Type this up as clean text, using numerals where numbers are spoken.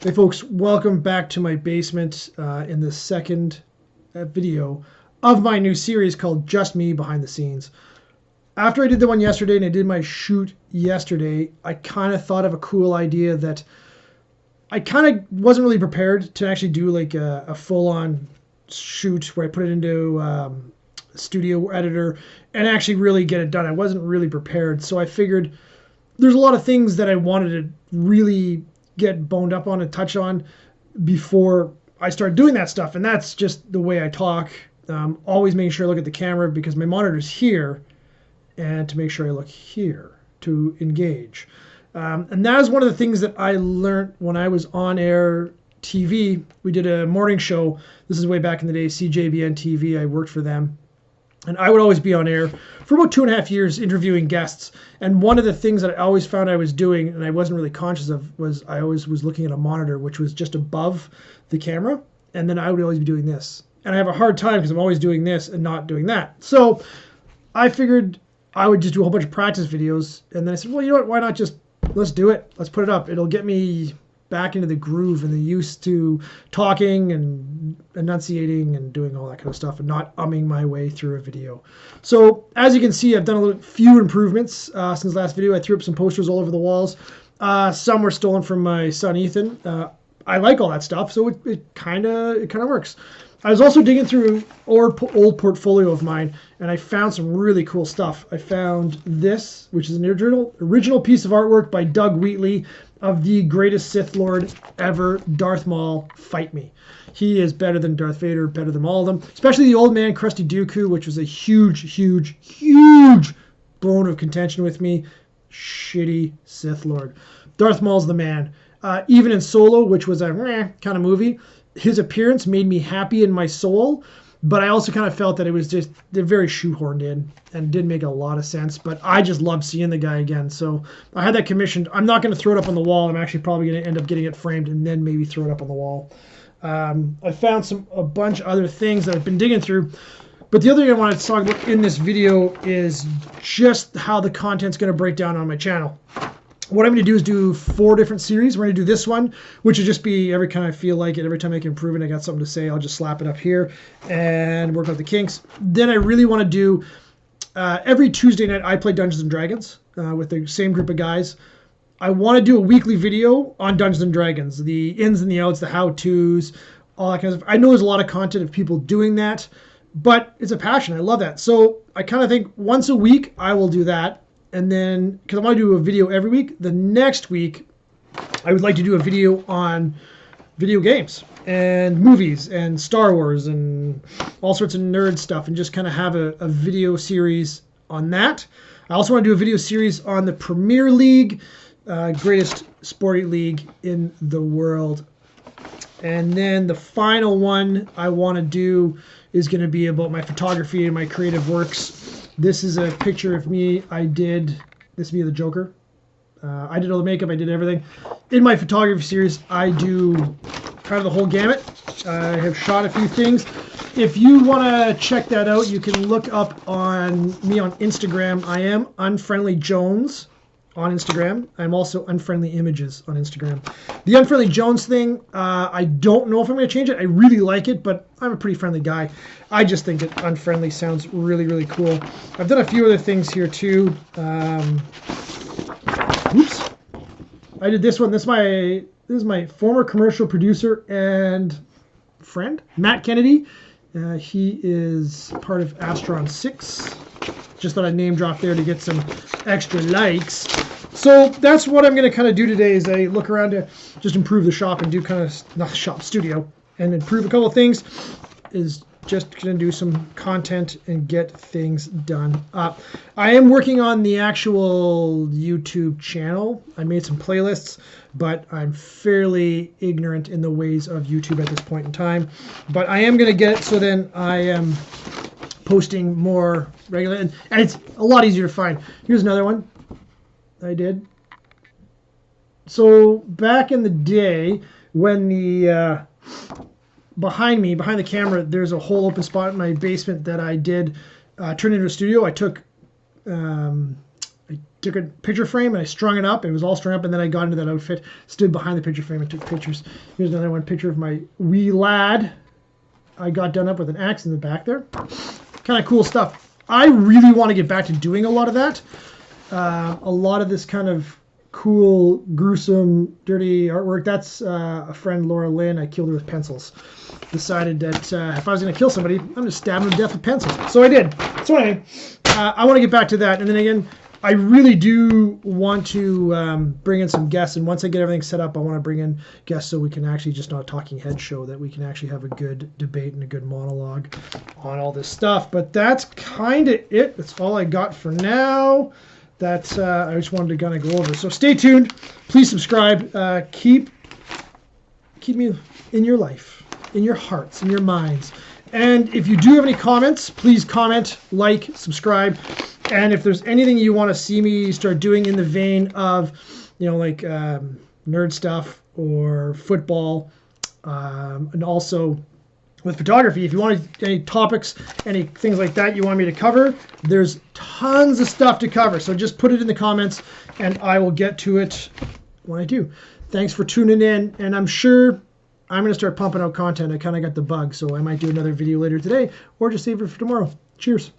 Hey folks, welcome back to my basement in the second video of my new series called Just Me Behind the Scenes. After I did the one yesterday and I did my shoot yesterday, I kind of thought of a cool idea that I kind of wasn't really prepared to actually do like a full-on shoot where I put it into studio editor and actually really get it done. I wasn't really prepared, so I figured there's a lot of things that I wanted to really get boned up on and touch on before I start doing that stuff. And that's just the way I talk. Always making sure I look at the camera because my monitor's here, and to make sure I look here to engage. And that is one of the things that I learned when I was on air TV. We did a morning show. This is way back in the day, CJBN TV. I worked for them. And I would always be on air for about 2.5 years interviewing guests. And one of the things that I always found I was doing, and I wasn't really conscious of, was I always was looking at a monitor, which was just above the camera. And then I would always be doing this. And I have a hard time because I'm always doing this and not doing that. So I figured I would just do a whole bunch of practice videos. And then I said, well, you know what? Why not just, let's do it. Let's put it up. It'll get me back into the groove and the used to talking and enunciating and doing all that kind of stuff and not umming my way through a video. So as you can see, I've done a few improvements since last video. I threw up some posters all over the walls. Some were stolen from my son Ethan. I like all that stuff, so it kind of works. I was also digging through old portfolio of mine, and I found some really cool stuff. I found this, which is an original piece of artwork by Doug Wheatley of the greatest Sith Lord ever, Darth Maul, Fight Me. He is better than Darth Vader, better than all of them, especially the old man, Krusty Dooku, which was a huge bone of contention with me. Shitty Sith Lord. Darth Maul's the man. Even in Solo, which was a kind of movie, his appearance made me happy in my soul, but I also kind of felt that it was just very shoehorned in and didn't make a lot of sense. But I just love seeing the guy again. So I had that commissioned. I'm not going to throw it up on the wall. I'm actually probably going to end up getting it framed and then maybe throw it up on the wall. I found a bunch of other things that I've been digging through. But the other thing I wanted to talk about in this video is just how the content's going to break down on my channel. What I'm going to do is do 4 different series. We're going to do this one, which will just be every time I feel like it, every time I can improve it, I got something to say, I'll just slap it up here and work out the kinks. Then I really want to do, every Tuesday night I play Dungeons & Dragons with the same group of guys. I want to do a weekly video on Dungeons & Dragons, the ins and the outs, the how-tos, all that kind of stuff. I know there's a lot of content of people doing that, but it's a passion. I love that. So I kind of think once a week I will do that. And then, because I want to do a video every week, the next week I would like to do a video on video games and movies and Star Wars and all sorts of nerd stuff, and just kind of have a video series on that. I also want to do a video series on the Premier League, greatest sporting league in the world. And then the final one I want to do is going to be about my photography and my creative works. This is a picture of me. This is me, the Joker. I did all the makeup. I did everything. In my photography series, I do kind of the whole gamut. I have shot a few things. If you want to check that out, you can look up on me on Instagram. I am Unfriendly Jones on Instagram. I'm also Unfriendly Images on Instagram. The Unfriendly Jones thing, I don't know if I'm going to change it. I really like it, but I'm a pretty friendly guy. I just think that unfriendly sounds really cool. I've done a few other things here too. Oops. I did this one. This is my former commercial producer and friend, Matt Kennedy. He is part of Astron 6. Just thought I'd name drop there to get some extra likes. So that's what I'm going to kind of do today, is I look around to just improve the shop and do kind of, not shop, studio, and improve a couple of things. Is just going to do some content and get things done up. I am working on the actual YouTube channel. I made some playlists, but I'm fairly ignorant in the ways of YouTube at this point in time. But I am going to get it so then I am posting more regularly, and it's a lot easier to find. Here's another one I did. So back in the day when the behind the camera, there's a whole open spot in my basement that I did turn into a studio. I took I took a picture frame and I strung it up. It was all strung up, and then I got into that outfit, stood behind the picture frame and took pictures. Here's another one, picture of my wee lad. I got done up with an axe in the back there. Kind of cool stuff. I really want to get back to doing a lot of that. A lot of this kind of cool, gruesome, dirty artwork. That's a friend, Laura Lynn. I killed her with pencils. Decided that if I was going to kill somebody, I'm going to stab them to death with pencils. So I did. So anyway, I want to get back to that. And then again, I really do want to bring in some guests. And once I get everything set up, I want to bring in guests so we can actually just not a talking head show, that we can actually have a good debate and a good monologue on all this stuff. But that's kind of it. That's all I got for now. That I just wanted to kind of go over. So stay tuned. Please subscribe. Keep me in your life, in your hearts, in your minds. And if you do have any comments, please comment, like, subscribe. And if there's anything you want to see me start doing in the vein of, like nerd stuff or football, and also with photography, if you want any topics, any things like that you want me to cover, there's tons of stuff to cover. So just put it in the comments and I will get to it when I do. Thanks for tuning in, and I'm sure I'm going to start pumping out content. I kind of got the bug, so I might do another video later today or just save it for tomorrow. Cheers.